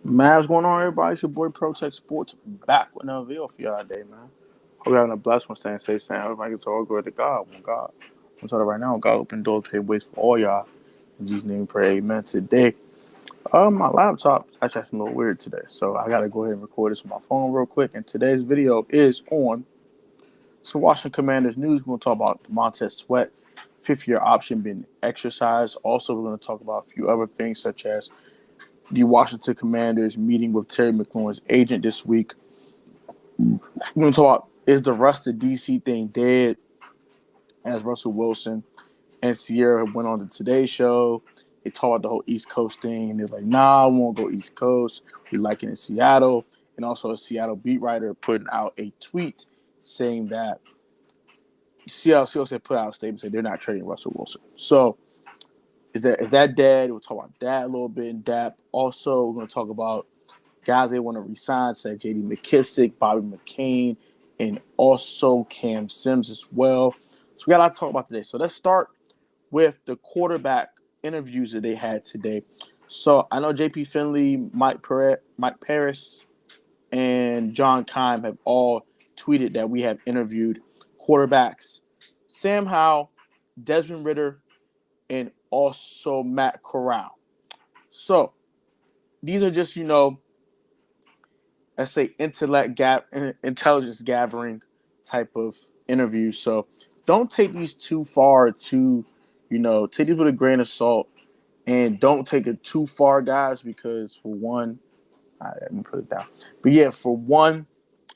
Man, what's going on, everybody? It's your boy Protect Sports back with another video for y'all today, man. Hope you're having a blessed one, staying safe, staying everybody gets all good to God. One God. I'm telling you right now, God open doors, pay ways for all y'all. In Jesus' name, we pray, amen. Today, my laptop is actually acting a little weird today, so I gotta go ahead and record this on my phone real quick. And today's video is on some Washington Commanders news. We're gonna talk about Montez Sweat, fifth-year option being exercised. Also, we're gonna talk about a few other things such as the Washington Commanders meeting with Terry McLaurin's agent this week. We're going to talk about, is the Russ to DC thing dead, as Russell Wilson and Sierra went on the Today Show. They talked about the whole East Coast thing, and they're like, nah, we won't go East Coast. We like it in Seattle. And also a Seattle beat writer putting out a tweet saying that Seattle said put out a statement saying they're not trading Russell Wilson. So is that dead? We'll talk about that a little bit in depth. Also, we're going to talk about guys they want to resign, said J.D. McKissick, Bobby McCain, and also Cam Sims as well. So we got a lot to talk about today. So let's start with the quarterback interviews that they had today. So I know J.P. Finley, Mike Paris, and John Keim have all tweeted that we have interviewed quarterbacks Sam Howell, Desmond Ridder, and also Matt Corral. So these are just, let's say intelligence gathering type of interview. So don't take these too far take these with a grain of salt, and don't take it too far, guys, because for one, let me put it down. But yeah, for one,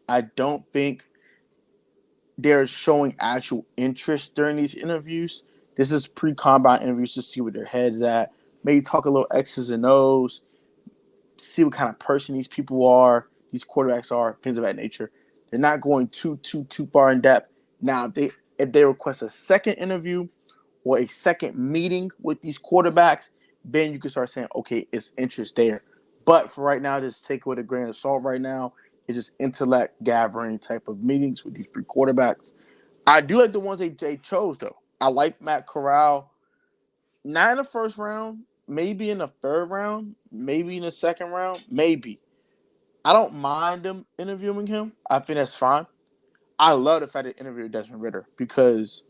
I don't think they're showing actual interest during these interviews. This is pre-combine interviews to see where their heads at. Maybe talk a little X's and O's, see what kind of person these people are, these quarterbacks are, things of that nature. They're not going too far in depth. Now, if they request a second interview or a second meeting with these quarterbacks, then you can start saying, okay, it's interest there. But for right now, just take it with a grain of salt right now. It's just intellect gathering type of meetings with these three quarterbacks. I do like the ones they chose, though. I like Matt Corral. Not in the first round, maybe in the third round, maybe in the second round, maybe. I don't mind them interviewing him. I think that's fine. I love the fact they interviewed Desmond Ridder because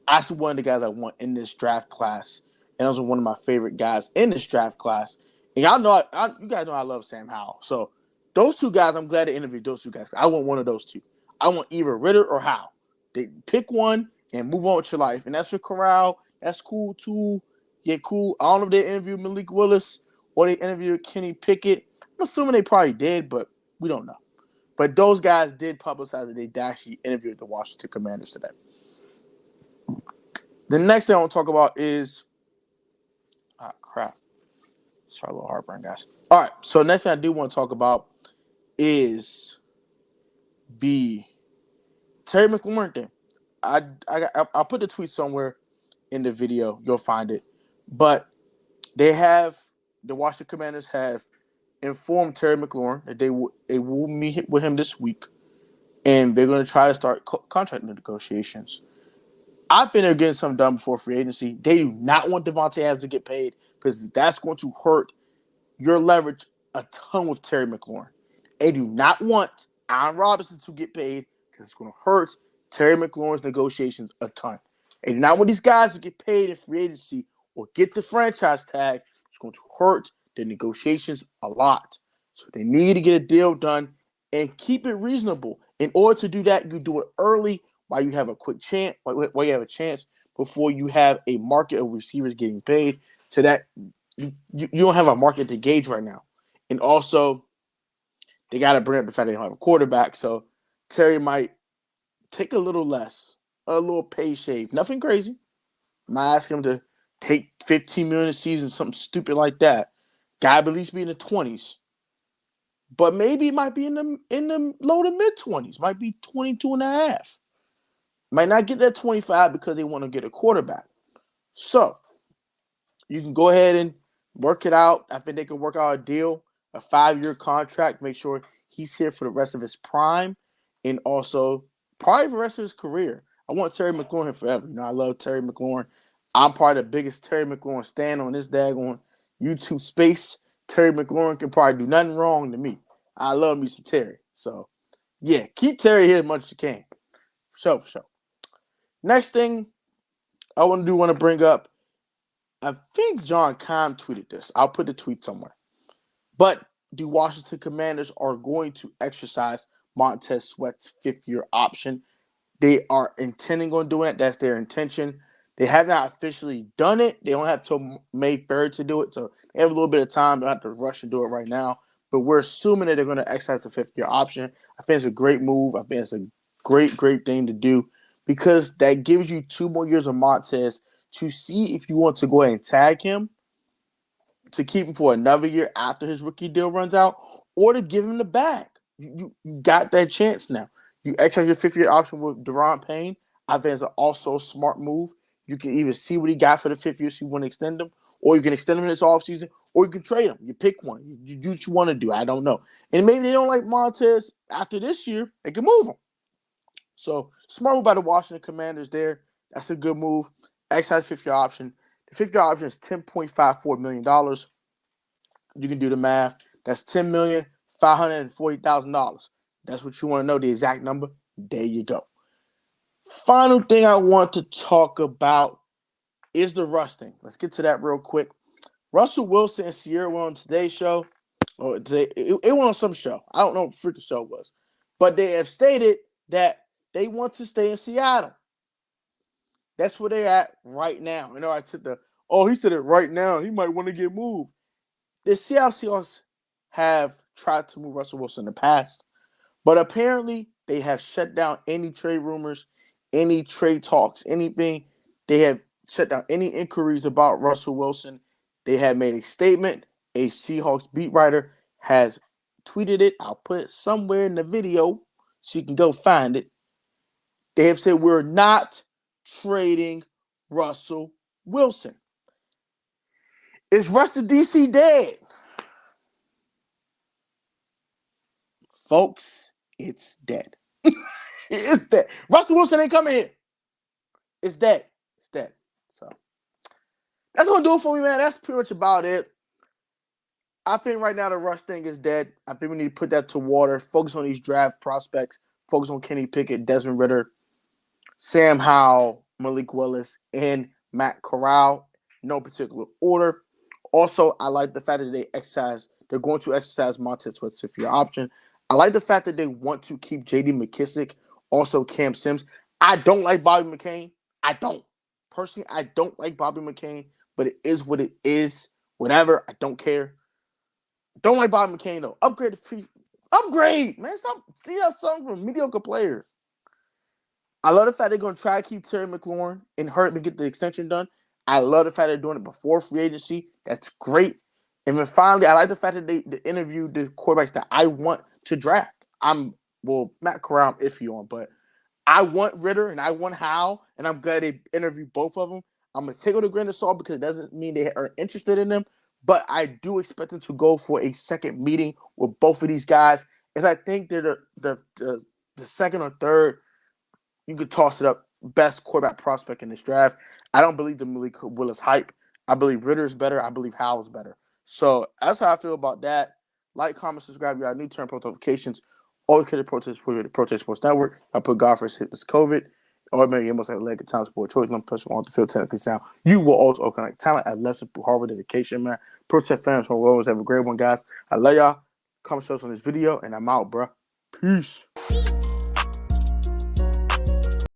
that's one of the guys I want in this draft class, and also one of my favorite guys in this draft class. And y'all know, you guys know I love Sam Howell. So those two guys, I'm glad they interviewed those two guys. I want one of those two. I want either Ridder or Howell. They pick one and move on with your life. And that's for Corral. That's cool too. Yeah, cool. I don't know if they interviewed Malik Willis or they interviewed Kenny Pickett. I'm assuming they probably did, but we don't know. But those guys did publicize that they actually interviewed the Washington Commanders today. The next thing I want to talk about is crap. Sorry, a little heartburn, guys. All right, so the next thing I do want to talk about is the Terry McLaurin thing. I'll put the tweet somewhere in the video. You'll find it. But the Washington Commanders have informed Terry McLaurin that they will meet with him this week, and they're going to try to start contract negotiations. I think they're getting something done before free agency. They do not want Devontae Adams to get paid because that's going to hurt your leverage a ton with Terry McLaurin. They do not want Allen Robinson to get paid because it's going to hurt Terry McLaurin's negotiations a ton. They do not want these guys to get paid in free agency or get the franchise tag. It's going to hurt their negotiations a lot. So they need to get a deal done and keep it reasonable. In order to do that, you do it early while you have a quick chance, while you have a chance before you have a market of receivers getting paid. So that you don't have a market to gauge right now. And also, they got to bring up the fact they don't have a quarterback. So Terry might take a little less, a little pay shave. Nothing crazy. I'm not asking him to take $15 million a season, something stupid like that. Guy at least be in the 20s. But maybe it might be in the low to mid 20s. Might be 22 and a half. Might not get that 25 because they want to get a quarterback. So you can go ahead and work it out. I think they can work out a deal, a 5-year contract, make sure he's here for the rest of his prime and also probably for the rest of his career. I want Terry McLaurin here forever. I love Terry McLaurin. I'm probably the biggest Terry McLaurin stan on this daggone YouTube space. Terry McLaurin can probably do nothing wrong to me. I love me some Terry. So, yeah, keep Terry here as much as you can. For sure. Next thing I want to bring up, I think John Kahn tweeted this. I'll put the tweet somewhere. But the Washington Commanders are going to exercise Montez Sweat's fifth-year option. They are intending on doing it. That's their intention. They have not officially done it. They don't have till May 3rd to do it, so they have a little bit of time. They don't have to rush and do it right now. But we're assuming that they're going to exercise the fifth-year option. I think it's a great move. I think it's a great thing to do because that gives you 2 more years of Montez to see if you want to go ahead and tag him to keep him for another year after his rookie deal runs out, or to give him the bag. You got that chance now. You exercise your fifth-year option with Deron Payne. I think it's also a smart move. You can either see what he got for the 5th year so you want to extend him, or you can extend him in this offseason, or you can trade him. You pick one. You do what you want to do. I don't know. And maybe they don't like Montez after this year. They can move him. So, smart move by the Washington Commanders there. That's a good move. Exercise 5th-year option. The 5th-year option is $10.54 million. You can do the math. That's $10,540,000. That's what you want to know, the exact number. There you go. Final thing I want to talk about is the Russ thing. Let's get to that real quick. Russell Wilson and Sierra went on today's show. Or today, it went on some show. I don't know what the freaking show was. But they have stated that they want to stay in Seattle. That's where they're at right now. I said he said it right now. He might want to get moved. The Seattle Seahawks have tried to move Russell Wilson in the past, but apparently they have shut down any trade rumors, any trade talks, anything. They have shut down any inquiries about Russell Wilson. They have made a statement. A Seahawks beat writer has tweeted it. I'll put it somewhere in the video so you can go find it. They have said we're not trading Russell Wilson. Is Russ the DC dead? Folks, it's dead. It's dead. Russell Wilson ain't coming here. It's dead. It's dead. So that's going to do it for me, man. That's pretty much about it. I think right now the Russ thing is dead. I think we need to put that to water. Focus on these draft prospects. Focus on Kenny Pickett, Desmond Ridder, Sam Howell, Malik Willis, and Matt Corral. No particular order. Also, I like the fact that they're going to exercise Montez Sweat's fifth-year option. I like the fact that they want to keep J.D. McKissick, also Cam Sims. I don't like Bobby McCain. I don't. Personally, I don't like Bobby McCain, but it is what it is. Whatever. I don't care. Don't like Bobby McCain, though. Upgrade. Man. Stop seeing something from mediocre players. I love the fact they're going to try to keep Terry McLaurin and hurt him and get the extension done. I love the fact they're doing it before free agency. That's great. And then finally, I like the fact that they interviewed the quarterbacks that I want to draft. Matt Corral, I'm iffy on, but I want Ridder and I want Howell, and I'm glad they interviewed both of them. I'm going to take it with a grain of salt because it doesn't mean they are interested in them, but I do expect them to go for a second meeting with both of these guys, as I think they're the second or third, you could toss it up, best quarterback prospect in this draft. I don't believe the Malik Willis hype. I believe Ridder is better. I believe Howell's better. So that's how I feel about that. Like, comment, subscribe. You got new turn post notifications. Always catch the Protest Sports Network. I put God first hit this COVID. Or maybe you must have a leg of time sport choice. No pressure on the field technically sound. You will also connect talent at lesson through hard dedication, man. Protest fans will always have a great one, guys. I love y'all. Comment on this video, and I'm out, bro. Peace.